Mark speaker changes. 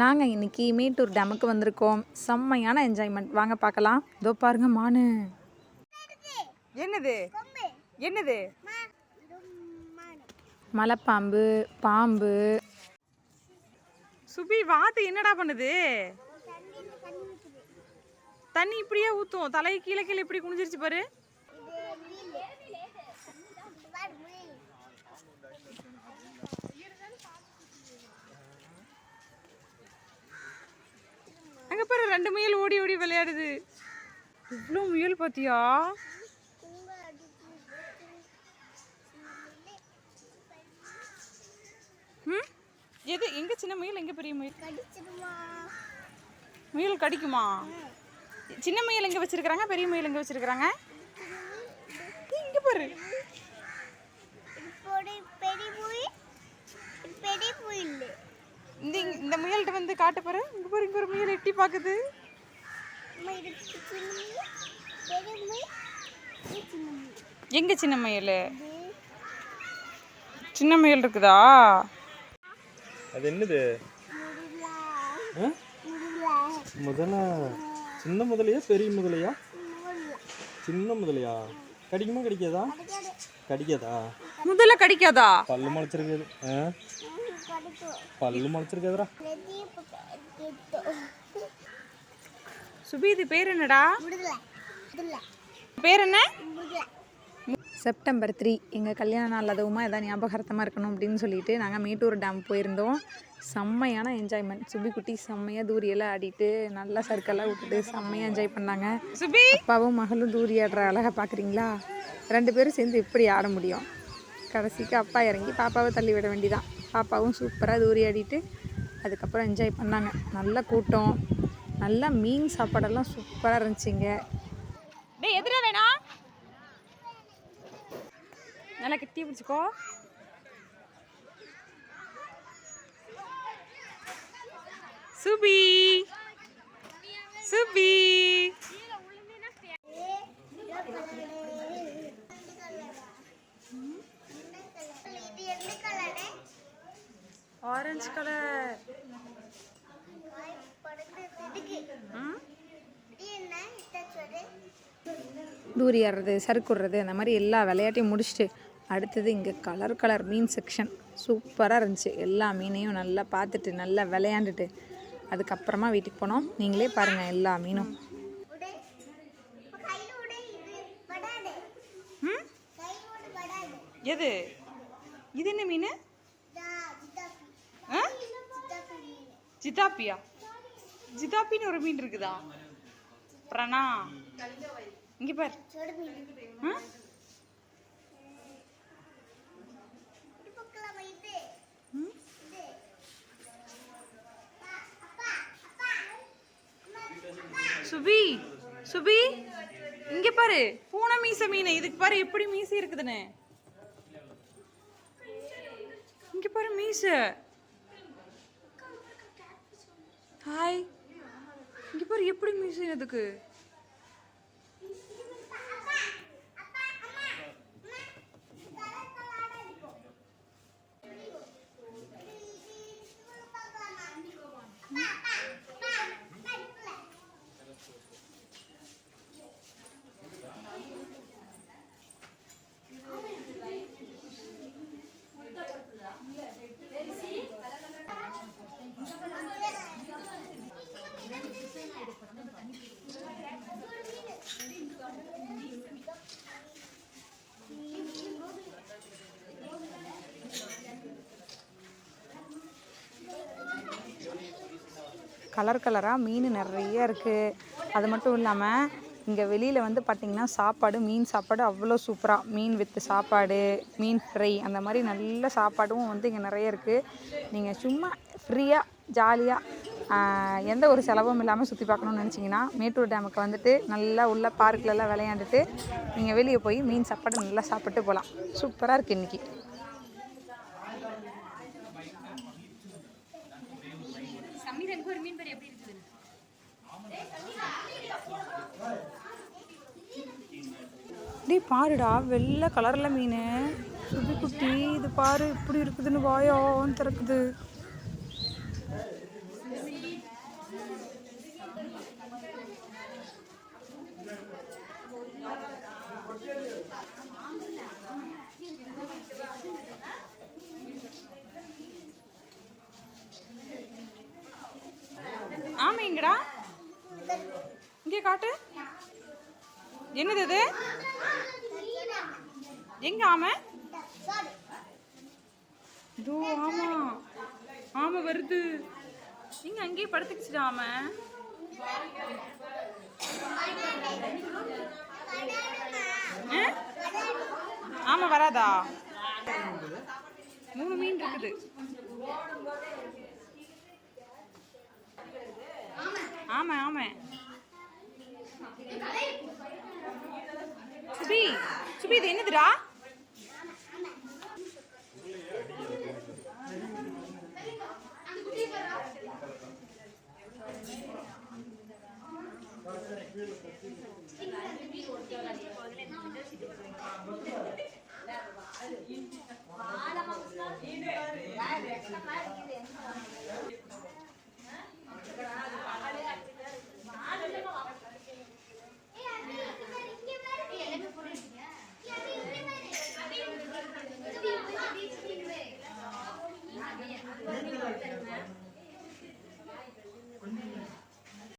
Speaker 1: நாங்கள் இன்றைக்கி மேட்டூர் டேமுக்கு வந்திருக்கோம். செம்மையான என்ஜாய்மெண்ட். வாங்க பார்க்கலாம். இதோ பாருங்க மானு. என்னது என்னது? மலைப்பாம்பு, பாம்பு. சுபி வாத்து என்னடா பண்ணுது? தண்ணி இப்படியே ஊற்றும். தலை கீழே கீழே இப்படி குனிஞ்சிருச்சு பாரு. அங்க பாரு, 2 முயல் ஓடி ஓடி விளையாடுது. இவ்வளோ முயல் பாத்தியா? எது எங்க சின்ன முயல், எங்க பெரிய முயல்? முயல் கடிக்குமா? சின்ன முயல் எங்க வச்சிருக்காங்க, பெரிய முயல் எங்க வச்சிருக்காங்க? இங்க பாரு. இந்த முயல்கிட்ட வந்து காட்ட பாரு. இங்க பாரு, இங்க ஒரு முயல் எட்டி பாக்குது. எங்க சின்ன முயல்? சின்ன முயல் இருக்குதா?
Speaker 2: அது என்னது? முதல்ல சின்ன முதலையா பெரிய முதலையா? சின்ன முதலையா? கடிக்குமா கடிக்காதா? கடிக்காதா?
Speaker 1: முதல்ல கடிக்காதா?
Speaker 2: பல்லு முளைச்சிருக்குது. பல்லு முளைச்சிருக்காதுடா.
Speaker 1: சுபி, இது பேர் என்னடா? பேர் என்ன? செப்டம்பர் 3 எங்கள் கல்யாண நாள். அதுவுமா எதாவது ஞாபகார்த்தமாக இருக்கணும் அப்படின்னு சொல்லிட்டு நாங்கள் மேட்டூர் டேம் போயிருந்தோம். செம்மையான என்ஜாய்மெண்ட். சுபி குட்டி செம்மையாக தூரியெல்லாம் ஆடிட்டு நல்லா சர்க்கெல்லாம் விட்டுட்டு செம்மையாக என்ஜாய் பண்ணாங்க. சுபி அப்பாவும் மகளும் தூரி ஆடுற அழகை பார்க்குறீங்களா? 2 பேரும் சேர்ந்து எப்படி ஆட முடியும்? கடைசிக்கு அப்பா இறங்கி பாப்பாவை தள்ளி விட வேண்டிதான். பாப்பாவும் சூப்பராக தூரி ஆடிட்டு அதுக்கப்புறம் என்ஜாய் பண்ணாங்க. நல்ல கூட்டம், நல்லா மீன் சாப்பாடெல்லாம் சூப்பராக இருந்துச்சுங்க. டேய் எதிரா வேணா, நல்லா கட்டி பிடிச்சிக்கோ. சுபி சுபி ஆரஞ்சு கலர். தூரி ஆடுறது, சறுக்குடுறது, அந்த மாதிரி எல்லா விளையாட்டையும் முடிச்சுட்டு அடுத்தது இங்கே கலர் மீன் செக்ஷன் சூப்பராக இருந்துச்சு. எல்லா மீனையும் நல்லா பார்த்துட்டு நல்லா விளையாண்டுட்டு அதுக்கப்புறமா வீட்டுக்கு போனோம். நீங்களே பாருங்கள் எல்லா மீனும். எது இது? என்ன மீன்? ஜிதாப்பியா? ஜிதாப்பின்னு ஒரு மீன் இருக்குதா? பிரணா இங்கே பாரு. சுபி சுபி இங்க பாரு, பூனை மீசை மீன். இதுக்கு பாரு எப்படி மீசை இருக்குதுன்னு. இங்க பாரு மீசை. ஹாய், இங்க பாரு எப்படி மீசை அதுக்கு. கலராக மீன் நிறைய இருக்குது. அது மட்டும் இல்லாமல் இங்கே வெளியில் வந்து பார்த்திங்கன்னா சாப்பாடு, மீன் சாப்பாடு அவ்வளோ சூப்பராக. மீன் வித்து சாப்பாடு, மீன் ஃப்ரை, அந்த மாதிரி நல்ல சாப்பாடும் வந்து இங்கே நிறைய இருக்குது. நீங்கள் சும்மா ஃப்ரீயாக ஜாலியாக எந்த ஒரு செலவும் இல்லாமல் சுற்றி பார்க்கணுன்னு நினச்சிங்கன்னா மேட்டூர் டேமுக்கு வந்துட்டு நல்லா உள்ள பார்க்கிலலாம் விளையாண்டுட்டு நீங்கள் வெளியே போய் மீன் சாப்பாடு நல்லா சாப்பிட்டு போகலாம். சூப்பராக இருக்குது இன்றைக்கி. டே பாருடா, வெள்ளை கலரில் மீன். சுபி குட்டி இது பாரு இப்படி இருக்குதுன்னு வாயோன்னு திறக்குது.
Speaker 3: ஆமா எங்கடா இங்கே காட்டு என்னது இது எங்க ஆமை இதோ ஆமா ஆமை வருது இங்க அங்கேயே படுத்துக்கிச்சுடா ஆமை ஆமா வராதா 3 மீன் இருக்குது ஆமா ஆமா சுபி சுபி இது என்னதுடா
Speaker 4: Ada